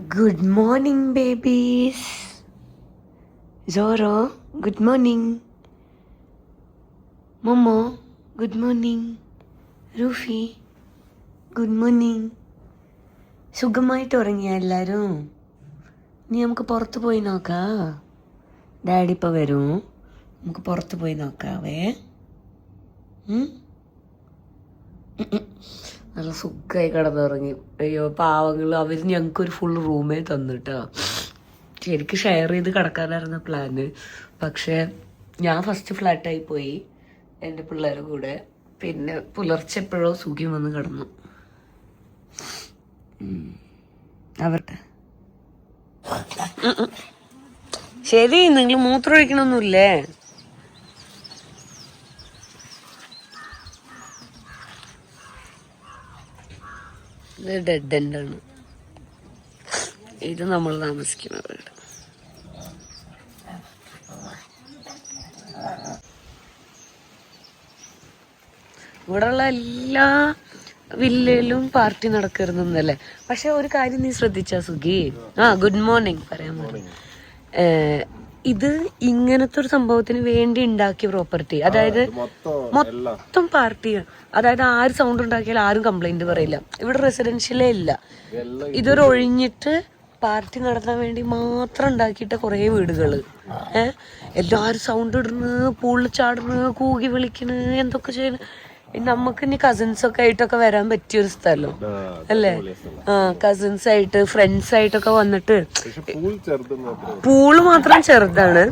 Good morning, babies. Zoro, good morning. Momo, good morning. Rufi, good morning. സുഖമായിട്ട് ഉറങ്ങിയ എല്ലാവരും? ഇനി നമുക്ക് പുറത്ത് പോയി നോക്കാം. ഡാഡി ഇപ്പോൾ വരും, നമുക്ക് പുറത്ത് പോയി നോക്കാവേ. നല്ല സുഖമായി കിടന്നുറങ്ങി. അയ്യോ പാവങ്ങൾ, അവർ ഞങ്ങൾക്കൊരു ഫുൾ റൂമേ തന്നിട്ടോ. ശരിക്കും ഷെയർ ചെയ്ത് കിടക്കാനായിരുന്നു പ്ലാന്. പക്ഷേ ഞാൻ ഫസ്റ്റ് ഫ്ലാറ്റായി പോയി എൻ്റെ പിള്ളേരുടെ കൂടെ. പിന്നെ പുലർച്ചെ എപ്പോഴോ സുഖം വന്ന് കിടന്നു. അവരുടെ ശരി, നിങ്ങൾ മൂത്രം ഒഴിക്കണമൊന്നുമില്ലേ? ഇത് ഡെഡ് എൻഡാണ്. ഇത് നമ്മൾ താമസിക്കുന്ന വീട്. ഇവിടെയുള്ള എല്ലാ വില്ലയിലും പാർട്ടി നടക്കരുതെന്നല്ലേ. പക്ഷെ ഒരു കാര്യം നീ ശ്രദ്ധിച്ചാ സുഖി? ഗുഡ് മോർണിംഗ് പറയാൻ പറഞ്ഞു. ഇത് ഇങ്ങനത്തെ ഒരു സംഭവത്തിന് വേണ്ടി ഉണ്ടാക്കിയ പ്രോപ്പർട്ടി. അതായത് മൊത്തം പാർട്ടിയാണ്. അതായത് ആര് സൗണ്ട് ഉണ്ടാക്കിയാലും ആരും കംപ്ലൈന്റ് പറയില്ല. ഇവിടെ റെസിഡൻഷ്യലേ ഇല്ല. ഇതൊരു ഒഴിഞ്ഞിട്ട് പാർട്ടി നടത്താൻ വേണ്ടി മാത്രം ഉണ്ടാക്കിയിട്ട കുറേ വീടുകള്. എല്ലാരും സൗണ്ട് ഇടുന്നു, പൂളിൽ ചാടുന്നു, കൂകി വിളിക്കണ്, എന്തൊക്കെ ചെയ്യണ്. നമുക്ക് ഇനി കസിൻസ് ഒക്കെ ആയിട്ടൊക്കെ വരാൻ പറ്റിയൊരു സ്ഥലം അല്ലേ? കസിൻസ് ആയിട്ട് ഫ്രണ്ട്സ് ആയിട്ടൊക്കെ വന്നിട്ട്. പൂള് മാത്രം ചെറുതാണ്,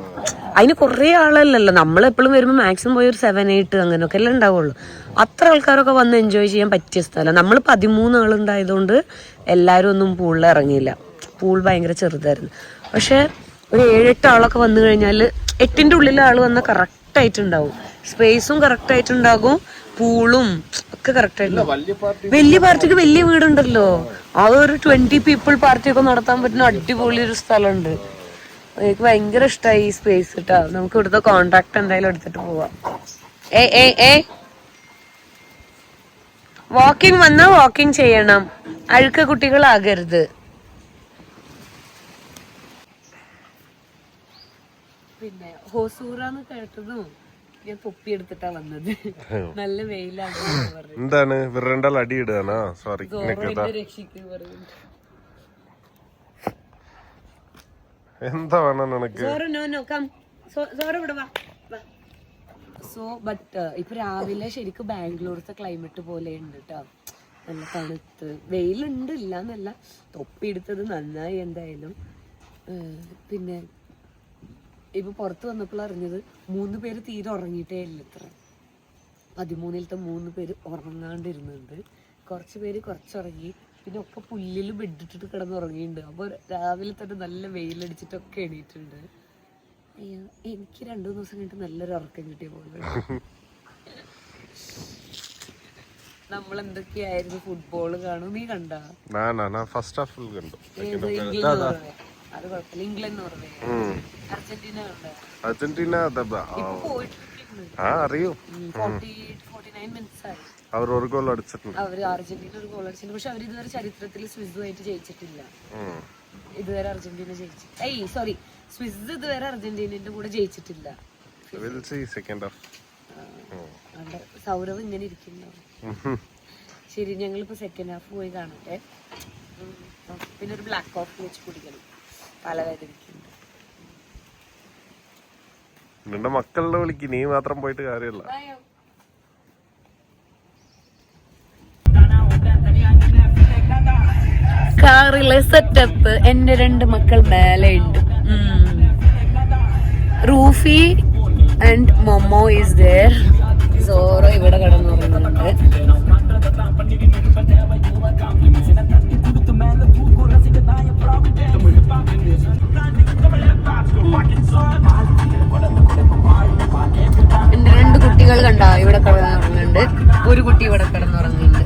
അതിന് കുറെ ആളല്ലല്ലോ. നമ്മളെപ്പോഴും വരുമ്പോ മാക്സിമം പോയി ഒരു 7-8 അങ്ങനെയൊക്കെ അല്ലേ ഉണ്ടാവുള്ളൂ. അത്ര ആൾക്കാരൊക്കെ വന്ന് എൻജോയ് ചെയ്യാൻ പറ്റിയ സ്ഥലം. നമ്മൾ 13 ആളുണ്ടായതുകൊണ്ട് എല്ലാരും ഒന്നും പൂളിൽ ഇറങ്ങിയില്ല. പൂൾ ഭയങ്കര ചെറുതായിരുന്നു. പക്ഷെ ഒരു 7-8 ആളൊക്കെ വന്നു കഴിഞ്ഞാല് 8ന്റെ ഉള്ളിൽ ആള് വന്നാൽ കറക്റ്റ് ആയിട്ടുണ്ടാവും. സ്പേസും കറക്റ്റ് ആയിട്ടുണ്ടാകും, പൂളും ഒക്കെ കറക്റ്റ് ആയിട്ടുണ്ടാവും. വലിയ പാർട്ടിക്ക് വലിയ വീടുണ്ടല്ലോ, അതൊരു 20 പീപ്പിൾ പാർട്ടി ഒക്കെ നടത്താൻ പറ്റുന്ന അടിപൊളി ഒരു സ്ഥലമുണ്ട്. എനിക്ക് ഭയങ്കര ഇഷ്ടമായി ഈ സ്പേസ് കേട്ടാ. നമുക്ക് ഇവിടുത്തെ കോൺട്രാക്ട് എന്തായാലും എടുത്തിട്ട് പോവാം. വാക്കിംഗ് വന്നാ വാക്കിംഗ് ചെയ്യണം, അഴുക്ക കുട്ടികളാകരുത്. പിന്നെ ഹോസൂറാന്ന് കേട്ടതും ഞാൻ തൊപ്പി എടുത്തിട്ടാ വന്നത്. നല്ല വെയിലാണ്. എന്താണ് വിരണ്ടാൽ അടിയിടാനാ? സോറി, രക്ഷിക്ക് പറയുന്നു. എന്താ വേണം നിനക്ക്? സോ ബട്ട് ഇപ്പൊ രാവിലെ ശരിക്കും ബാംഗ്ലൂർത്തെ ക്ലൈമറ്റ് പോലെ ഉണ്ട് കേട്ടോ. നല്ല തണുത്ത് വെയിലുണ്ട്, ഇല്ല എന്നല്ല. തൊപ്പി എടുത്തത് നന്നായി എന്തായാലും. പിന്നെ ഇപ്പൊ പുറത്ത് വന്നപ്പോൾ അറിഞ്ഞത് 3 പേര് തീരെ ഉറങ്ങിയിട്ടേ ഇല്ല. ഇത്ര 13-ത്തെ 3 പേര് ഉറങ്ങാണ്ടിരുന്നുണ്ട്. കുറച്ച് പേര് കുറച്ചുറങ്ങി. പിന്നെ ഒക്കെ പുല്ലിൽ ബെഡിട്ടിട്ട് കിടന്നുറങ്ങിയിട്ടുണ്ട്. അപ്പോൾ രാവിലെ തന്നെ നല്ല വെയിലടിച്ചിട്ടൊക്കെ എണീറ്റുണ്ട്. അയ്യോ, എനിക്ക് 2-3 ദിവസം കഴിഞ്ഞിട്ട് നല്ലൊരു ഉറക്കം കിട്ടിയ പോലെ. നമ്മൾ എന്തൊക്കെയായിരുന്നു ഫുട്ബോള് കാണും. നീ കണ്ടാ? ഫസ്റ്റ് ഹാഫ് ഫുൾ കണ്ടു. അത് കുഴപ്പമില്ല. ഇംഗ്ലണ്ട് നോർവേ, അർജന്റീന കണ്ടോ? അർജന്റീന അറിയൂ. 49 മിനിറ്റ്സ് ആയി. അവർ ഒരു ഗോൾ അടിച്ചിട്ടുണ്ട്. അവര് അർജന്റീന ഒരു ഗോൾ അടിച്ചിട്ടുണ്ട്. പക്ഷെ അവർ ഇതുവരെ ചരിത്രത്തിൽ സ്വിസുമായിട്ട് ജയിച്ചിട്ടില്ല. ഇതുവരെ അർജന്റീന സ്വിസ് ഇതുവരെ അർജന്റീനന്റെ കൂടെ ജയിച്ചിട്ടില്ല. സൗരവ് ഇങ്ങനെ ഇരിക്കുന്നുണ്ടാവും. ശരി, ഞങ്ങളിപ്പോ സെക്കൻഡ് ഹാഫ് പോയി കാണട്ടെ. പിന്നെ ഒരു ബ്ലാക്ക് കോഫി വെച്ച് കുടിക്കണം, തലവേദനിക്കുന്നുണ്ട്. നിന്റെ മക്കളുടെ വിളിക്ക്, നീ മാത്രം പോയിട്ട് കാര്യമില്ല. കാറിലെ സെറ്റപ്പ്. എന്റെ 2 മക്കൾ മേലെ ഉണ്ട്. Roofi and Momo is there. Zorro ഇവിടെ കിടന്നുറങ്ങുന്നുണ്ട്. എന്റെ 2 കുട്ടികൾ കണ്ടാ ഇവിടെ കിടന്നുറങ്ങുന്നുണ്ട്. ഒരു കുട്ടി ഇവിടെ കിടന്നുറങ്ങുന്നുണ്ട്.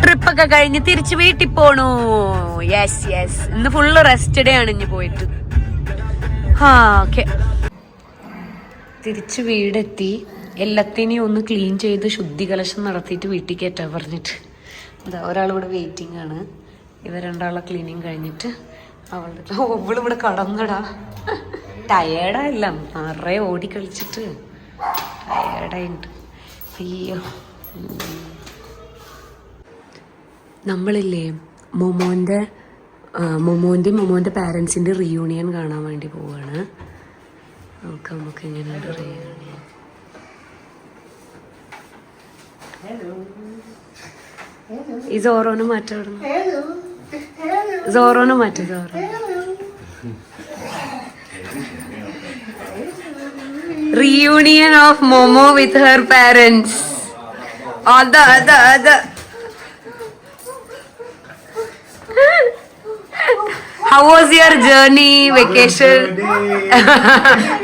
ട്രിപ്പൊക്കെ കഴിഞ്ഞ് തിരിച്ച് വീട്ടിൽ പോണു. യെസ് ഇന്ന് ഫുള്ള് റെസ്റ്റ് ഡേ ആണ്. ഇനി പോയിട്ട് തിരിച്ച് വീടെത്തി. എല്ലാത്തിനെയും ഒന്ന് ക്ലീൻ ചെയ്ത് ശുദ്ധികലശം നടത്തിയിട്ട് വീട്ടിൽ കയറ്റാൻ പറഞ്ഞിട്ട് ഇതാ ഒരാളിവിടെ വെയിറ്റിംഗ് ആണ്. ഇവർ രണ്ടാളെ ക്ലീനിങ് കഴിഞ്ഞിട്ട് അവളുടെ ഇവിടെ കടന്നടാ. ടയേർഡല്ല, നിറയെ ഓടിക്കളിച്ചിട്ട് ടയേർഡായിട്ട്. അയ്യോ, നമ്മളില്ലേ മൊമോൻ്റെ പാരൻസിൻ്റെ റീയൂണിയൻ കാണാൻ വേണ്ടി പോവാണ്. നമുക്ക് എങ്ങനെയുണ്ട് റീയൂണിയൻ. ഈ സോറോനെ മാറ്റാടുന്നു. സോറോനെ മാറ്റും. Zorro reunion of Momo with her parents. Ada. How was your journey, vacation?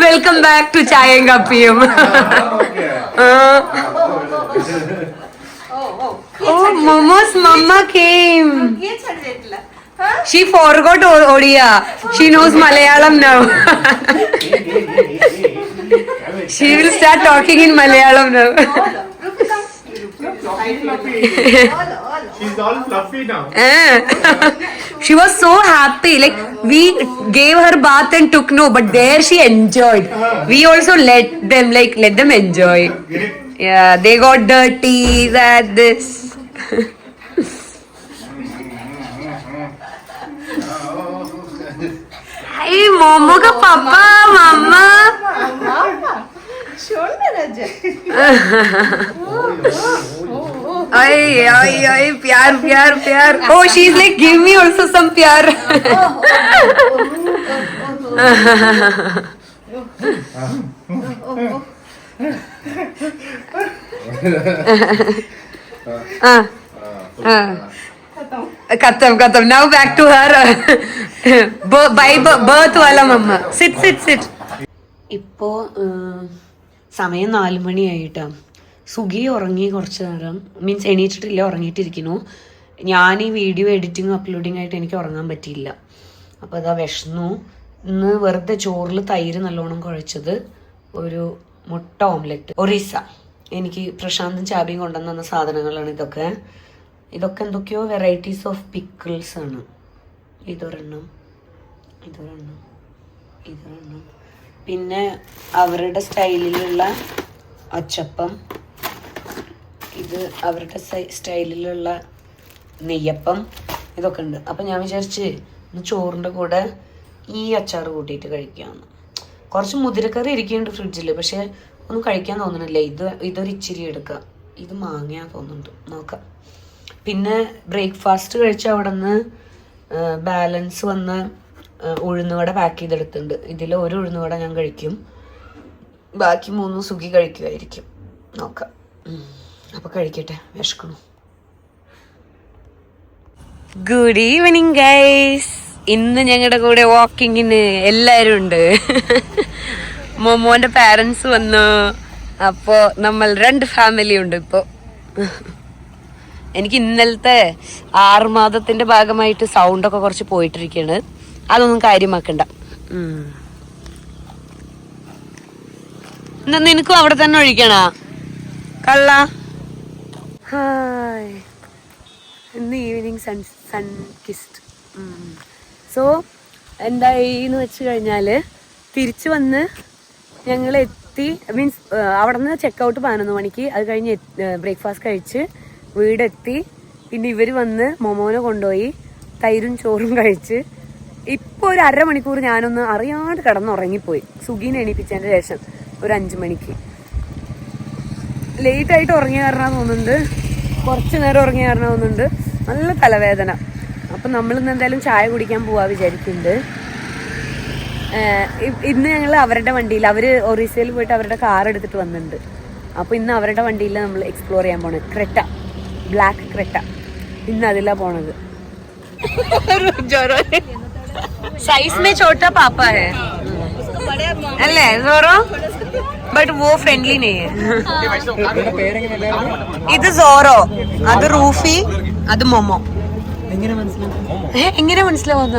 Welcome back to Chai and Kappiyam. Oh, Momo's mama came. She forgot Odia. She knows Malayalam now. She will start talking in Malayalam now. She's all fluffy now. She was so happy. Like, we gave her bath and took no, but there she enjoyed. We also let them enjoy. Yeah, they got dirty, that, this. Hey, Momo ka papa, mama. Ay, pyar. Oh, she's like, give me also some pyar. Khatam. Now back to her. By birth wala mama. Sit. ഇപ്പോ സമയം 4 മണിയായിട്ടാ. സുഖി ഉറങ്ങി കുറച്ച് നേരം, means എണീറ്റിട്ടില്ല, ഉറങ്ങിയിട്ടിരിക്കുന്നു. ഞാൻ ഈ video എഡിറ്റിങ്ങും uploading ആയിട്ട് എനിക്ക് ഉറങ്ങാൻ പറ്റിയില്ല. അപ്പോൾ അതാ വിഷന്നു. ഇന്ന് വെറുതെ ചോറിൽ തൈര് നല്ലോണം കുഴച്ചത്, ഒരു മുട്ട ഓംലെറ്റ്, ഒറീസ. എനിക്ക് പ്രശാന്തും ചാബിയും കൊണ്ടുവന്ന സാധനങ്ങളാണ് ഇതൊക്കെ എന്തൊക്കെയോ വെറൈറ്റീസ് ഓഫ് പിക്കിൾസ് ആണ്. ഇതൊരെണ്ണം, പിന്നെ അവരുടെ സ്റ്റൈലിലുള്ള അച്ചപ്പം, ഇത് അവരുടെ സ്റ്റൈലിലുള്ള നെയ്യപ്പം, ഇതൊക്കെ ഉണ്ട്. അപ്പം ഞാൻ വിചാരിച്ച് ഇന്ന് ചോറിൻ്റെ കൂടെ ഈ അച്ചാർ കൂട്ടിയിട്ട് കഴിക്കാമെന്ന്. കുറച്ച് മുതിരക്കറി ഇരിക്കുന്നുണ്ട് ഫ്രിഡ്ജിൽ, പക്ഷെ ഒന്നും കഴിക്കാൻ തോന്നുന്നില്ല. ഇതൊരു ഇച്ചിരി എടുക്കാം. ഇത് മാങ്ങയാ തോന്നുന്നുണ്ട്, നോക്കാം. പിന്നെ ബ്രേക്ക്ഫാസ്റ്റ് കഴിച്ച അവിടെ നിന്ന് ബാലൻസ് വന്ന ഉഴുന്നുവട പാക്ക് ചെയ്തെടുത്തിട്ടുണ്ട്. ഇതിൽ ഒരു ഉഴുന്നുവട ഞാൻ കഴിക്കും, ബാക്കി 3 സുഖി കഴിക്കുമായിരിക്കും. നോക്കാം. അപ്പോൾ കഴിക്കട്ടെ, വിശക്കണു. Good evening guys. ഇന്ന് ഞങ്ങളുടെ കൂടെ വാക്കിങ്ങിന് എല്ലാവരും ഉണ്ട്. മൊമോന്റെ പാരൻസ് വന്നു. അപ്പോൾ നമ്മൾ 2 ഫാമിലി ഉണ്ട് ഇപ്പോൾ. എനിക്ക് ഇന്നലത്തെ 6 മാസത്തിന്റെ ഭാഗമായിട്ട് സൗണ്ടൊക്കെ കുറച്ച് പോയിട്ടിരിക്കുകയാണ്. അതൊന്നും കാര്യമാക്കണ്ട. നിനക്കും അവിടെ തന്നെ ഒഴിക്കണ കള്ള. ഹായ്, ഇന്ന് ഈവനിങ് സൺ കിസ്റ്റ്. സോ എന്തായിന്ന് വെച്ച് കഴിഞ്ഞാൽ തിരിച്ചു വന്ന് ഞങ്ങൾ എത്തി. മീൻസ് അവിടെ നിന്ന് ചെക്കൗട്ട് 11 മണിക്ക്. അത് കഴിഞ്ഞ് ബ്രേക്ക്ഫാസ്റ്റ് കഴിച്ച് വീടെത്തി. പിന്നെ ഇവർ വന്ന് മൊമോനെ കൊണ്ടുപോയി തൈരും ചോറും കഴിച്ച്. ഇപ്പോൾ ഒരു 1/2 മണിക്കൂർ ഞാനൊന്ന് അറിയാണ്ട് കിടന്നുറങ്ങിപ്പോയി. സുഖീനെ എണീപ്പിച്ചതിൻ്റെ ശേഷം ഒരു 5 മണിക്ക്. ലേറ്റായിട്ട് ഉറങ്ങിയ കാരണം തോന്നുന്നുണ്ട്, കുറച്ച് നേരം ഉറങ്ങിയ കാരണം തോന്നുന്നുണ്ട്. നല്ല തലവേദന. അപ്പം നമ്മളിന്ന് എന്തായാലും ചായ കുടിക്കാൻ പോവാ വിചാരിക്കുന്നുണ്ട്. ഇന്ന് ഞങ്ങൾ അവരുടെ വണ്ടിയിൽ, അവർ ഒറീസയിൽ പോയിട്ട് അവരുടെ കാർ എടുത്തിട്ട് വന്നിട്ടുണ്ട്. അപ്പോൾ ഇന്ന് അവരുടെ വണ്ടിയിൽ നമ്മൾ എക്സ്പ്ലോർ ചെയ്യാൻ പോണത്. Creta, black Creta. ഇന്ന് അതിലാണ് പോണത്. സൈസ് में छोटा पापा है अल्ले जोरो, बट वो फ्रेंडली नहीं है. ഇത് സോറോ, അത് റൂഫി, അത് മൊമോ. എങ്ങനെ മനസ്സിലാവുന്ന?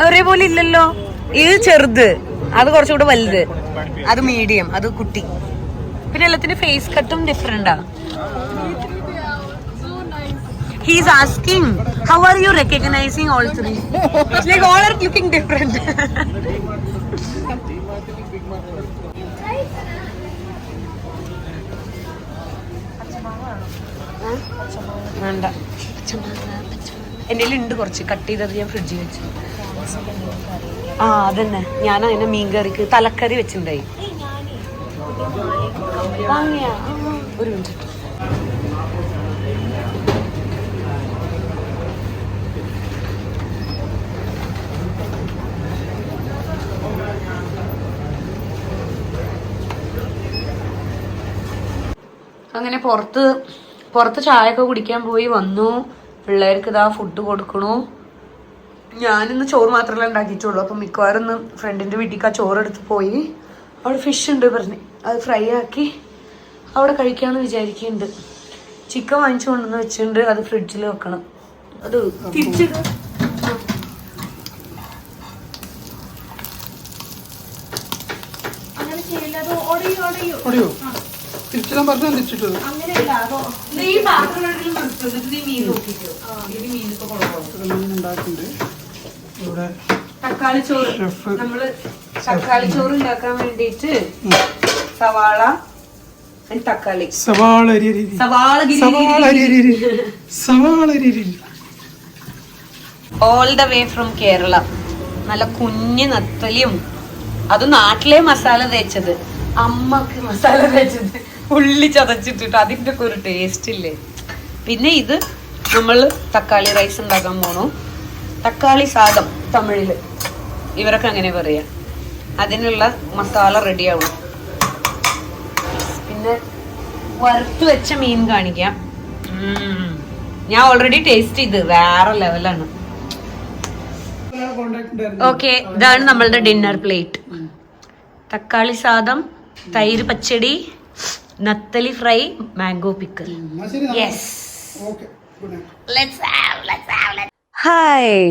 ഒരേപോലെ ഇല്ലല്ലോ. ഇത് ചെറുത്, അത് കുറച്ചുകൂടെ വലുത്, അത് മീഡിയം, അത് കുട്ടി. പിന്നെ എല്ലാത്തിന്റെ face കട്ടും ഡിഫറെന്റാ. He's asking, how are you recognizing all three? It's like all are looking different. വേണ്ട, എൻ്റെ ഉണ്ട് കുറച്ച് കട്ട് ചെയ്തത് ഞാൻ ഫ്രിഡ്ജിൽ വെച്ചു. ആ അതന്നെ, ഞാൻ അതിനെ മീൻകറിക്ക് തലക്കറി വെച്ചിട്ടുണ്ടായി. വാങ്ങിയ ഒരു മിനിറ്റ്. അങ്ങനെ പുറത്ത് ചായ ഒക്കെ കുടിക്കാൻ പോയി വന്നു. പിള്ളേർക്ക് ഇതാ ഫുഡ് കൊടുക്കണു. ഞാനിന്ന് ചോറ് മാത്രമല്ല ഉണ്ടാക്കിയിട്ടുള്ളൂ. അപ്പം മിക്കവാറും ഇന്ന് ഫ്രണ്ടിൻ്റെ വീട്ടിലേക്ക് ആ ചോറെടുത്ത് പോയി. അവിടെ ഫിഷ് ഉണ്ട് പറഞ്ഞ്, അത് ഫ്രൈ ആക്കി അവിടെ കഴിക്കാമെന്ന് വിചാരിക്കുന്നുണ്ട്. ചിക്കൻ വാങ്ങിച്ചു കൊണ്ടുവന്ന് വെച്ചിട്ടുണ്ട്, അത് ഫ്രിഡ്ജിൽ വെക്കണം. അത് തിരിച്ചിട്ട് അങ്ങനെ ചെയ്യില്ല, അത് ഒടയോ തിരിച്ചിടാൻ പറഞ്ഞാൽ തിരിച്ചിട്ടത് ഇവിടെ തക്കാളി ചോറ്. നമ്മള് തക്കാളി ചോറ് ഉണ്ടാക്കാൻ വേണ്ടിട്ട് സവാള തക്കാളി all the way from Kerala. നല്ല കുഞ്ഞ് നത്തലിയും, അത് നാട്ടിലെ മസാല തേച്ചത്, അമ്മക്ക് മസാല തേച്ചത്, ഉള്ളി ചതച്ചിട്ടിട്ട് അതിൻ്റെ ഒക്കെ ഒരു ടേസ്റ്റ് ഇല്ലേ. പിന്നെ ഇത് നമ്മൾ തക്കാളി റൈസ് ഉണ്ടാക്കാൻ പോണു. തക്കാളി സാദം തമിഴില് ഇവരൊക്കെ അങ്ങനെ പറയാ. അതിനുള്ള മസാല റെഡി ആവണം. പിന്നെ വറുത്ത് വെച്ച മീൻ കാണിക്കാം. ഞാൻ ഓൾറെഡി ടേസ്റ്റ് ചെയ്ത്, വേറെ ലെവലാണ്. ഓക്കെ, ഇതാണ് നമ്മളുടെ ഡിന്നർ പ്ലേറ്റ്. തക്കാളി സാദം, തൈര് പച്ചടി, നത്തലി fry, mango pickle. Yes, hi.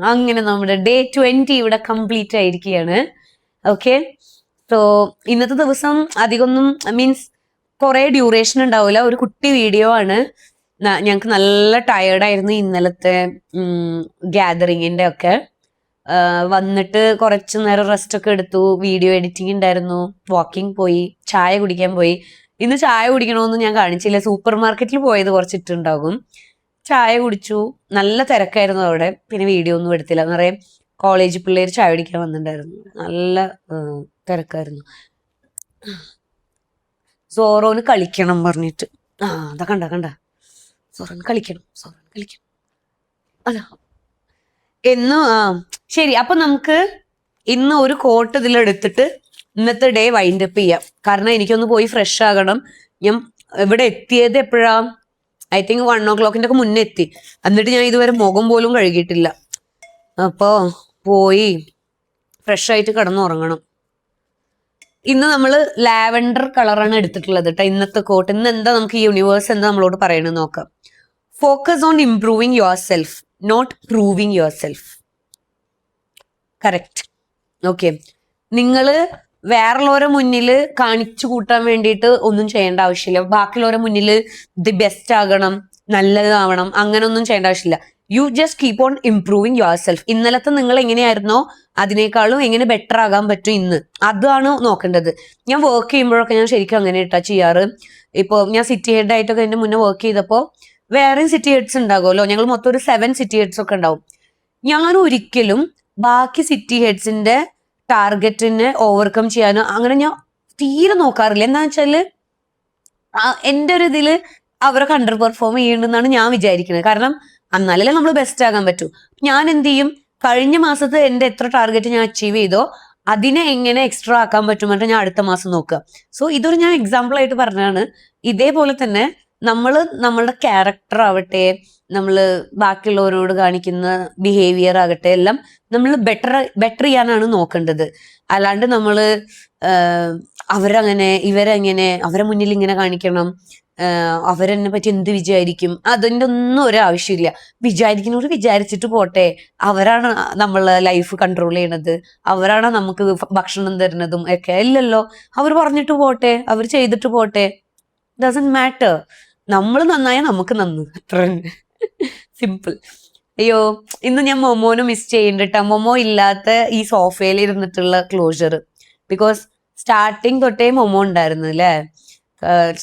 അങ്ങനെ നമ്മുടെ ഡേ 20 ഇവിടെ കംപ്ലീറ്റ് ആയിരിക്കുകയാണ്. ഓക്കെ, സോ ഇന്നത്തെ ദിവസം അധികമൊന്നും മീൻസ് കുറെ ഡ്യൂറേഷൻ ഉണ്ടാവില്ല. ഒരു കുട്ടി വീഡിയോ ആണ്. ഞങ്ങൾക്ക് നല്ല ടയേർഡായിരുന്നു ഇന്നലത്തെ ഗ്യാതറിങ്ങിന്റെ ഒക്കെ. വന്നിട്ട് കുറച്ചു നേരം റെസ്റ്റ് ഒക്കെ എടുത്തു. വീഡിയോ എഡിറ്റിംഗ് ഉണ്ടായിരുന്നു, വാക്കിംഗ് പോയി, ചായ കുടിക്കാൻ പോയി. ഇന്ന് ചായ കുടിക്കണമെന്ന് ഞാൻ കാണിച്ചില്ല. സൂപ്പർ മാർക്കറ്റിൽ പോയത് കുറച്ചിട്ടുണ്ടാകും. ചായ കുടിച്ചു, നല്ല തിരക്കായിരുന്നു അവിടെ. പിന്നെ വീഡിയോ ഒന്നും എടുത്തില്ല. നിറയെ കോളേജ് പിള്ളേർ ചായ കുടിക്കാൻ വന്നിട്ടുണ്ടായിരുന്നു. നല്ല തിരക്കായിരുന്നു. സോറോന് കളിക്കണം പറഞ്ഞിട്ട്, അതാ കണ്ട സോറോന് കളിക്കണം അതാ എന്നും. ശരി, അപ്പൊ നമുക്ക് ഇന്ന് ഒരു കോട്ട് ഇതിലെടുത്തിട്ട് ഇന്നത്തെ ഡേ വൈൻഡ് അപ്പ് ചെയ്യാം. കാരണം എനിക്കൊന്ന് പോയി ഫ്രഷ് ആകണം. ഞാൻ ഇവിടെ എത്തിയത് എപ്പോഴാ, ഐ തിങ്ക് 1 o'clock ഒക്കെ മുന്നേ എത്തി. എന്നിട്ട് ഞാൻ ഇതുവരെ മുഖം പോലും കഴുകിയിട്ടില്ല. അപ്പോ പോയി ഫ്രഷ് ആയിട്ട് കിടന്നുറങ്ങണം. ഇന്ന് നമ്മള് ലാവൻഡർ കളറാണ് എടുത്തിട്ടുള്ളത് കേട്ടോ ഇന്നത്തെ കോട്ട്. ഇന്ന് എന്താ നമുക്ക് ഈ യൂണിവേഴ്സ് എന്താ നമ്മളോട് പറയണെന്ന് നോക്കാം. Focus on improving yourself, not proving yourself. Correct. Okay, നിങ്ങള് വേറുള്ളവരെ മുന്നിൽ കാണിച്ചു കൂട്ടാൻ വേണ്ടിയിട്ട് ഒന്നും ചെയ്യേണ്ട ആവശ്യമില്ല. ബാക്കിയുള്ളവരെ മുന്നിൽ ദി ബെസ്റ്റ് ആകണം, നല്ലതാവണം, അങ്ങനെ ഒന്നും ചെയ്യേണ്ട ആവശ്യമില്ല. You just keep on improving your self. ഇന്നലത്തെ നിങ്ങൾ എങ്ങനെയായിരുന്നോ അതിനേക്കാളും എങ്ങനെ ബെറ്റർ ആകാൻ പറ്റും ഇന്ന്, അതാണ് നോക്കേണ്ടത്. ഞാൻ വർക്ക് ചെയ്യുമ്പോഴൊക്കെ ഞാൻ ശരിക്കും അങ്ങനെ ഇട്ടാ ചെയ്യാറ്. ഇപ്പോൾ ഞാൻ സിറ്റി ഹെഡ് ആയിട്ടൊക്കെ എൻ്റെ മുന്നേ വർക്ക് ചെയ്തപ്പോൾ വേറെയും സിറ്റി ഹെഡ്സ് ഉണ്ടാകുമല്ലോ. ഞങ്ങൾ മൊത്തം ഒരു 7 സിറ്റി ഹെഡ്സ് ഒക്കെ ഉണ്ടാവും. ഞാൻ ഒരിക്കലും ബാക്കി സിറ്റി ഹെഡ്സിന്റെ ടാർഗറ്റിനെ ഓവർകം ചെയ്യാനോ അങ്ങനെ ഞാൻ തീരെ നോക്കാറില്ല. എന്താ വെച്ചാല് എൻ്റെ ഒരു ഇതില് അവരൊക്കെ അണ്ടർ പെർഫോം ചെയ്യുന്നുണ്ടെന്നാണ് ഞാൻ വിചാരിക്കുന്നത്. കാരണം എന്നാലല്ലേ നമ്മൾ ബെസ്റ്റ് ആകാൻ പറ്റൂ. ഞാൻ എന്ത് ചെയ്യും, കഴിഞ്ഞ മാസത്തെ എൻ്റെ എത്ര ടാർഗറ്റ് ഞാൻ അച്ചീവ് ചെയ്തോ അതിനെ എങ്ങനെ എക്സ്ട്രാ ആക്കാൻ പറ്റുമെന്നിട്ട് ഞാൻ അടുത്ത മാസം നോക്കുക. സോ ഇതൊരു ഞാൻ എക്സാമ്പിൾ ആയിട്ട് പറഞ്ഞാണ്. ഇതേപോലെ തന്നെ നമ്മളുടെ ക്യാരക്ടർ ആവട്ടെ, നമ്മൾ ബാക്കിയുള്ളവരോട് കാണിക്കുന്ന ബിഹേവിയർ ആകട്ടെ, എല്ലാം നമ്മൾ ബെറ്റർ ചെയ്യാനാണ് നോക്കേണ്ടത്. അല്ലാണ്ട് നമ്മള് അവരങ്ങനെ ഇവരെങ്ങനെ അവരെ മുന്നിൽ ഇങ്ങനെ കാണിക്കണം, അവരെന്നെ പറ്റി എന്ത് വിചാരിക്കും, അതിൻ്റെ ഒന്നും ഒരു ആവശ്യമില്ല. വിചാരിക്കുന്നവർ വിചാരിച്ചിട്ട് പോട്ടെ. അവരാണ് നമ്മളെ ലൈഫ് കൺട്രോൾ ചെയ്യണത്, അവരാണ് നമുക്ക് ഭക്ഷണം തരുന്നതും ഒക്കെ. ഇല്ലല്ലോ, അവർ പറഞ്ഞിട്ട് പോട്ടെ, അവർ ചെയ്തിട്ട് പോട്ടെ. Doesn't matter. നമ്മൾ നന്നായ നമുക്ക് നന്ന്, അത്ര തന്നെ. സിമ്പിൾ. അയ്യോ ഇന്ന് ഞാൻ മൊമോനെ മിസ് ചെയ്യുന്നുണ്ട്. മൊമോ ഇല്ലാത്ത ഈ സോഫയിൽ ഇരുന്നിട്ടുള്ള ക്ലോഷർ. ബിക്കോസ് സ്റ്റാർട്ടിങ് തൊട്ടേ മൊമോ ഉണ്ടായിരുന്നു അല്ലേ.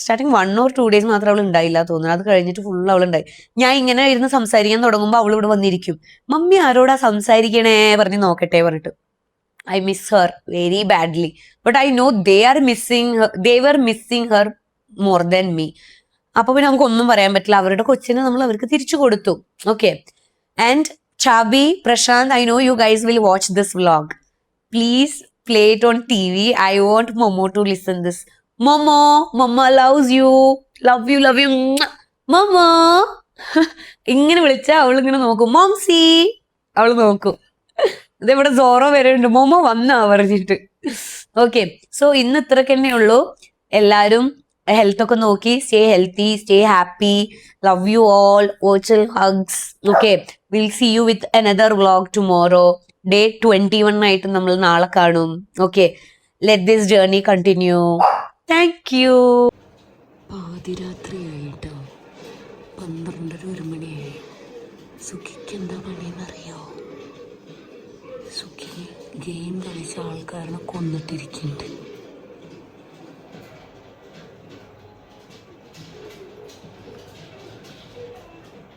സ്റ്റാർട്ടിങ് 1 or 2 days മാത്രം അവൾ ഉണ്ടായില്ല തോന്നുന്നു. അത് കഴിഞ്ഞിട്ട് ഫുൾ അവളുണ്ടായി. ഞാൻ ഇങ്ങനെ ഇരുന്ന് സംസാരിക്കാൻ തുടങ്ങുമ്പോൾ അവൾ ഇവിടെ വന്നിരിക്കും. മമ്മി ആരോടാ സംസാരിക്കണേ പറഞ്ഞ് നോക്കട്ടെ പറഞ്ഞിട്ട്. I miss her very badly. But I know they were missing her more than me. അപ്പൊ പിന്നെ നമുക്ക് ഒന്നും പറയാൻ പറ്റില്ല. അവരുടെ കൊച്ചിനെ നമ്മൾ അവർക്ക് തിരിച്ചു കൊടുത്തു. Okay. And Chabi, Prashant, I know you guys will watch this vlog. Please play it on TV. I want Momo to listen this. Momo, Mama loves you. Love you, love you. Momo. ഇങ്ങനെ വിളിച്ചാ അവളിങ്ങനെ നോക്കും. മോംസി അവള് നോക്കും. ഇതിവിടെ sorrow വരെ ഉണ്ട്. മോമോ വന്നാ പറഞ്ഞിട്ട്. ഓക്കെ. സോ ഇന്ന് ഇത്രക്ക് തന്നെ ഉള്ളൂ. എല്ലാരും ഹെൽത്ത് ഒക്കെ നോക്കി stay healthy, stay happy. Love you all. Virtual hugs. Okay. Will see you with another vlog tomorrow. Day 21 ആയിട്ട് നമ്മൾ നാളെ കാണും. Okay. Let this journey continue. Thank you. പാതിരാത്രിയായിട്ടോ. 12 1 മണിയായി. സുഖിക്ക് എന്താ പണിയെന്നറിയോ? സുഖി ഗെയിം കളിച്ച ആൾക്കാരനെ കൊന്നിട്ടിരിക്കുന്നുണ്ട്.